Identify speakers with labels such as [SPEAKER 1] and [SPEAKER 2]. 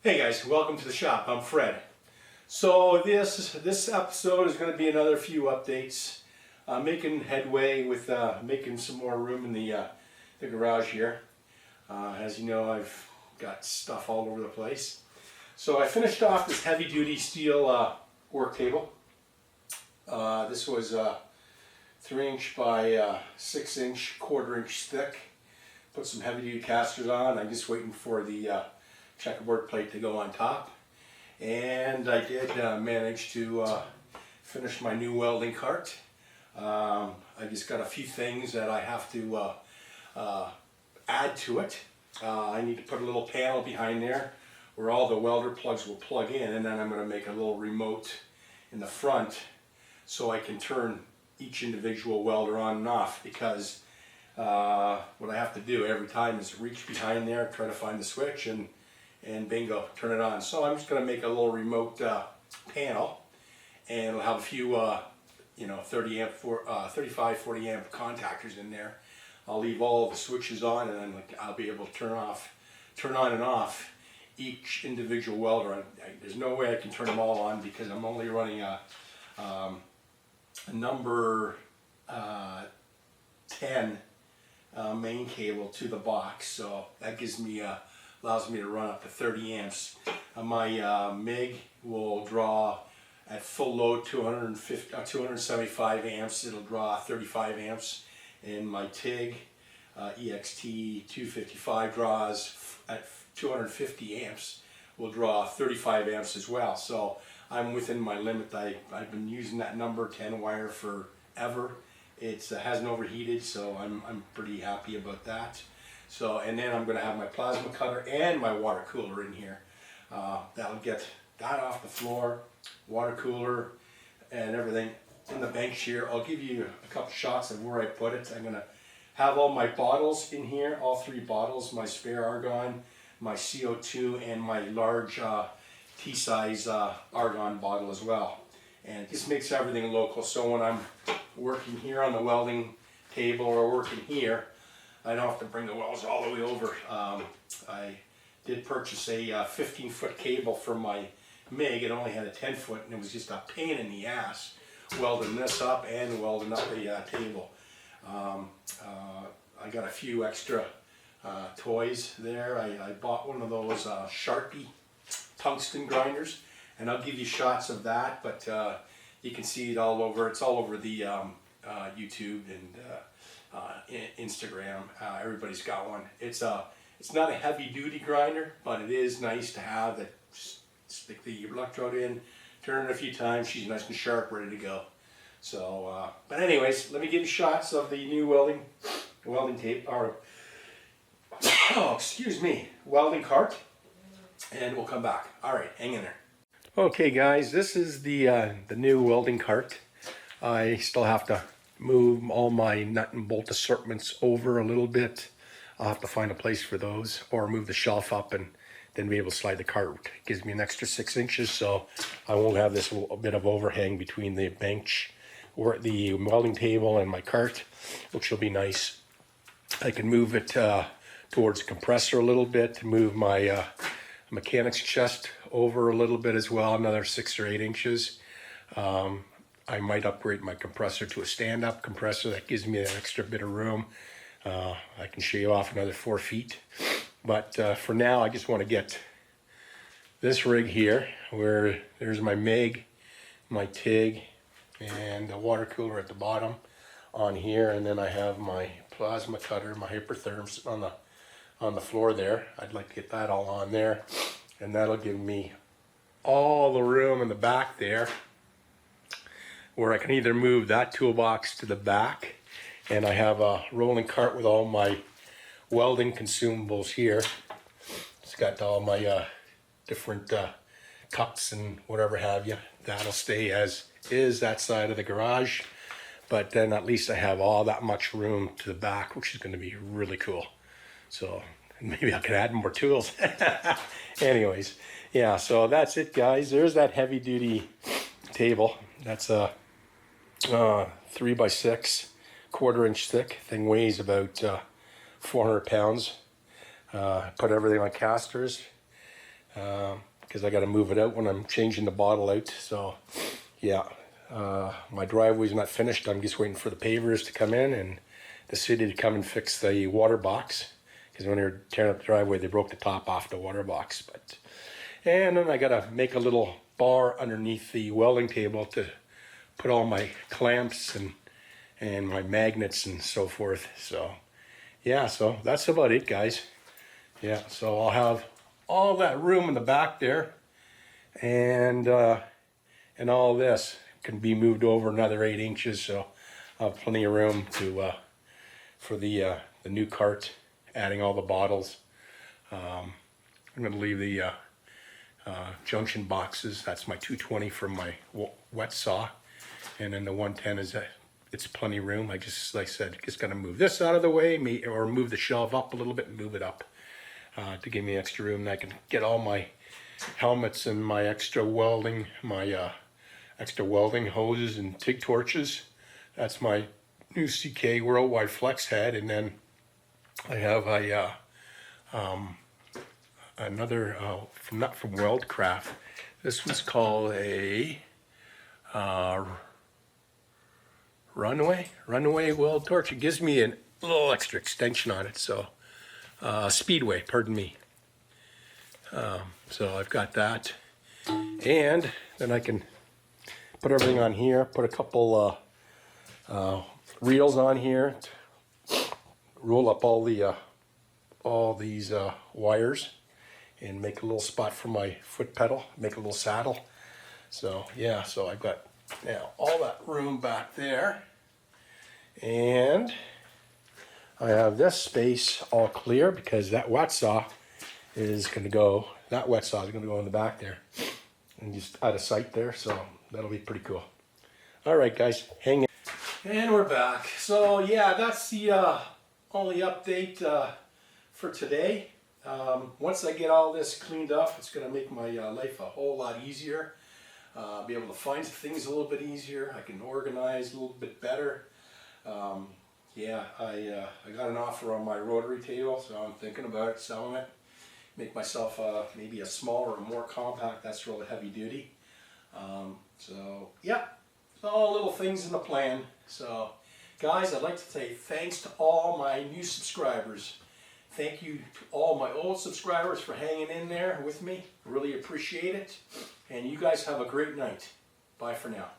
[SPEAKER 1] Hey guys, welcome to the shop. I'm Fred. So this episode is going to be another few updates. Making headway with making some more room in the garage here. As you know, I've got stuff all over the place. So I finished off this heavy-duty steel work table. This was 3" by 6" 1/4" thick. Put some heavy-duty casters on. I'm just waiting for the checkerboard plate to go on top, and I did manage to finish my new welding cart. I just got a few things that I have to add to it. I need to put a little panel behind there where all the welder plugs will plug in, and then I'm going to make a little remote in the front so I can turn each individual welder on and off, because what I have to do every time is reach behind there, try to find the switch, and bingo, turn it on. So I'm just going to make a little remote panel, and it'll have a few 35, 40 amp contactors in there. I'll leave all the switches on, and then I'll be able to turn on and off each individual welder. There's no way I can turn them all on because I'm only running a number 10 main cable to the box, so that gives me allows me to run up to 30 amps. My MIG will draw at full load 275 amps. It'll draw 35 amps, and my TIG EXT 255 draws at 250 amps. Will draw 35 amps as well. So I'm within my limit. I've been using that number 10 wire forever. It hasn't overheated, so I'm pretty happy about that. So, and then I'm going to have my plasma cutter and my water cooler in here. That'll get that off the floor, water cooler, and everything in the bench here. I'll give you a couple shots of where I put it. I'm going to have all my bottles in here, all 3 bottles, my spare argon, my CO2, and my large T-size argon bottle as well. And it just makes everything local, so when I'm working here on the welding table or working here, I don't have to bring the welds all the way over. I did purchase a 15-foot cable for my MIG. It only had a 10-foot, and it was just a pain in the ass welding this up and welding up the table. I got a few extra toys there. I bought one of those Sharpie tungsten grinders, and I'll give you shots of that, but you can see it all over. It's all over the YouTube and Instagram. Everybody's got one. It's not a heavy-duty grinder, but it is nice to have that. Stick the electrode in, turn it a few times. She's nice and sharp, ready to go. So, but anyways, let me give you shots of the new welding tape, or excuse me, welding cart, and we'll come back. All right, hang in there. Okay, guys, this is the new welding cart. I still have to move all my nut and bolt assortments over a little bit. I'll have to find a place for those, or move the shelf up and then be able to slide the cart. It gives me an extra 6 inches, so I won't have this little bit of overhang between the bench or the welding table and my cart, which will be nice. I can move it towards the compressor a little bit, move my mechanic's chest over a little bit as well, another 6 or 8 inches. I might upgrade my compressor to a stand-up compressor. That gives me an extra bit of room. I can shave off another 4 feet. But for now, I just want to get this rig here, where there's my MIG, my TIG, and the water cooler at the bottom on here. And then I have my plasma cutter, my Hypertherm on the floor there. I'd like to get that all on there. And that'll give me all the room in the back there, where I can either move that toolbox to the back, and I have a rolling cart with all my welding consumables here. It's got all my different cups and whatever have you. That'll stay as is, that side of the garage, but then at least I have all that much room to the back, which is going to be really cool. So maybe I can add more tools. Anyways, yeah, so that's it, guys. There's that heavy duty table. That's a 3 by 6, 1/4" thick. Thing weighs about 400 pounds. Put everything on casters. because I got to move it out when I'm changing the bottle out. So yeah, my driveway's not finished. I'm just waiting for the pavers to come in and the city to come and fix the water box, because when they were tearing up the driveway, they broke the top off the water box. And then I got to make a little bar underneath the welding table to put all my clamps and my magnets and so forth. So yeah, so that's about it, guys. Yeah, so I'll have all that room in the back there, and all this can be moved over another 8 inches, so I'll have plenty of room to for the new cart, adding all the bottles. I'm going to leave the junction boxes. That's my 220 from my wet saw, and then the 110 is it's plenty room. Like I said, just got to move this out of the way, or move the shelf up a little bit and move it up to give me extra room. And I can get all my helmets and my extra welding hoses and TIG torches. That's my new CK Worldwide Flex head, and then I have a another not from Weldcraft. This was called a runway weld torch. It gives me a little extra extension on it. So Speedway, pardon me. So I've got that, and then I can put everything on here. Put a couple reels on here. Roll up all these wires, and make a little spot for my foot pedal. Make a little saddle. So yeah, so I've got now all that room back there, and I have this space all clear because that wet saw is going to go. That wet saw is going to go in the back there, and just out of sight there. So that'll be pretty cool. All right, guys, hang in. And we're back. So yeah, that's the only update for today. Once I get all this cleaned up, it's going to make my life a whole lot easier. Be able to find things a little bit easier. I can organize a little bit better. Yeah, I got an offer on my rotary table, so I'm thinking about selling it. Make myself maybe a smaller or more compact. That's really heavy duty. So yeah, it's all little things in the plan. So guys, I'd like to say thanks to all my new subscribers. Thank you to all my old subscribers for hanging in there with me. Really appreciate it. And you guys have a great night. Bye for now.